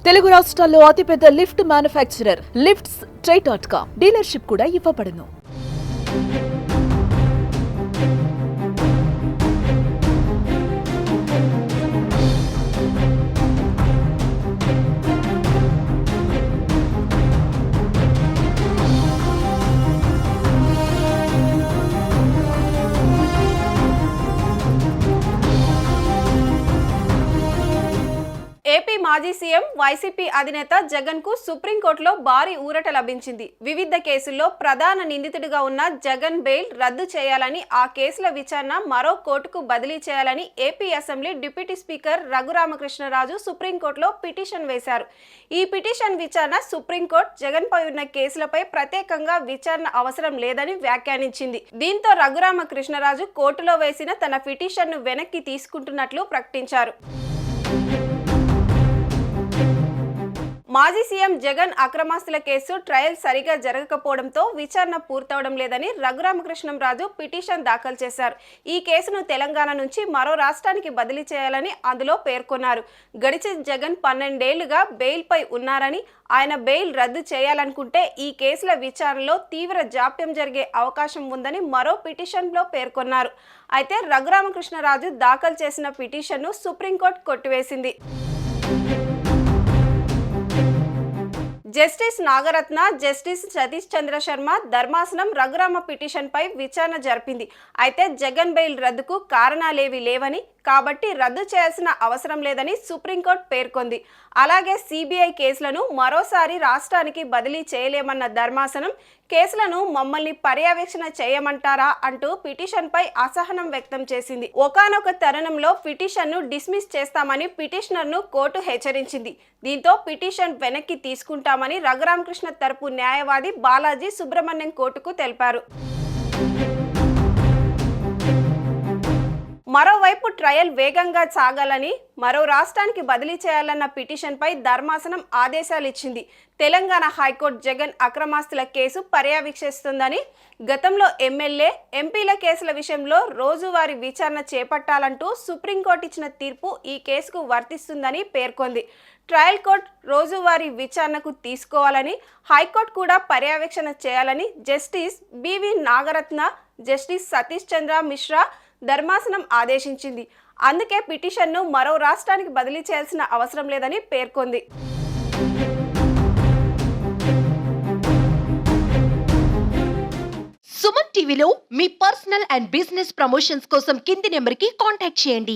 తెలుగు రాష్ట్రాల్లో అతిపెద్ద lift manufacturer lifts ట్రై.com dealership కూడా ఇవ్వబడును. ఏపీ మాజీ సీఎం వైసీపీ అధినేత జగన్ కు సుప్రీంకోర్టులో భారీ ఊరట లభించింది. వివిధ కేసుల్లో ప్రధాన నిందితుడిగా ఉన్న జగన్ బెయిల్ రద్దు చేయాలని, ఆ కేసుల విచారణ మరో కోర్టుకు బదిలీ చేయాలని AP assembly deputy speaker Raghuramakrishnaraju సుప్రీంకోర్టులో పిటిషన్ వేశారు. ఈ పిటిషన్ విచారణ సుప్రీంకోర్టు జగన్ పై ఉన్న కేసులపై ప్రత్యేకంగా విచారణ అవసరం లేదని వ్యాఖ్యానించింది. దీంతో రఘురామకృష్ణరాజు కోర్టులో వేసిన తన పిటిషన్ను వెనక్కి తీసుకుంటున్నట్లు ప్రకటించారు. మాజీ సీఎం జగన్ అక్రమాస్తుల కేసు ట్రయల్ సరిగా జరగకపోవడంతో విచారణ పూర్తవడం లేదని రఘురామకృష్ణరాజు పిటిషన్ దాఖలు చేశారు. ఈ కేసును తెలంగాణ నుంచి మరో రాష్ట్రానికి బదిలీ చేయాలని అందులో పేర్కొన్నారు. గడిచిన జగన్ 12 ఏళ్లుగా బెయిల్పై ఉన్నారని, ఆయన బెయిల్ రద్దు చేయాలనుకుంటే ఈ కేసుల విచారణలో తీవ్ర జాప్యం జరిగే అవకాశం ఉందని మరో పిటిషన్లో పేర్కొన్నారు. అయితే రఘురామకృష్ణరాజు దాఖలు చేసిన పిటిషన్ను సుప్రీంకోర్టు కొట్టివేసింది. జస్టిస్ నాగరత్న, జస్టిస్ సతీష్ చంద్ర శర్మ ధర్మాసనం రఘురామ పిటిషన్ పై విచారణ జరిపింది. అయితే జగన్ బెయిల్ రద్దుకు కారణాలేవి లేవని, కాబట్టి రద్దు చేయాల్సిన అవసరం లేదని సుప్రీంకోర్టు పేర్కొంది. అలాగే సిబిఐ కేసులను మరోసారి రాష్ట్రానికి బదిలీ చేయలేమన్న ధర్మాసనం, కేసులను మమ్మల్ని పర్యవేక్షణ చేయమంటారా అంటూ పిటిషన్ పై అసహనం వ్యక్తం చేసింది. ఒకానొక తరుణంలో పిటిషన్ను డిస్మిస్ చేస్తామని పిటిషనర్ను కోర్టు హెచ్చరించింది. దీంతో పిటిషన్ వెనక్కి తీసుకుంటామని రఘురామకృష్ణ తరపు న్యాయవాది బాలాజీ సుబ్రహ్మణ్యం కోర్టుకు తెలిపారు. మరోవైపు ట్రయల్ వేగంగా సాగాలని, మరో రాష్ట్రానికి బదిలీ చేయాలన్న పిటిషన్పై ధర్మాసనం ఆదేశాలు ఇచ్చింది. తెలంగాణ హైకోర్టు జగన్ అక్రమాస్తుల కేసు పర్యవేక్షిస్తుందని, గతంలో ఎమ్మెల్యే, ఎంపీల కేసుల విషయంలో రోజువారీ విచారణ చేపట్టాలంటూ సుప్రీంకోర్టు ఇచ్చిన తీర్పు ఈ కేసుకు వర్తిస్తుందని పేర్కొంది. ట్రయల్ కోర్టు రోజువారీ విచారణకు తీసుకోవాలని, హైకోర్టు కూడా పర్యవేక్షణ చేయాలని జస్టిస్ బివి నాగరత్న, జస్టిస్ సతీష్ చంద్ర మిశ్రా ధర్మాసనం ఆదేశించింది. అందుకే పిటిషన్ను మరో రాష్ట్రానికి బదిలీ చేయాల్సిన అవసరం లేదని పేర్కొంది. సుమన్ టీవీలో మీ పర్సనల్ అండ్ బిజినెస్ ప్రమోషన్స్ కోసం కింది నెంబర్కి కాంటాక్ట్ చేయండి.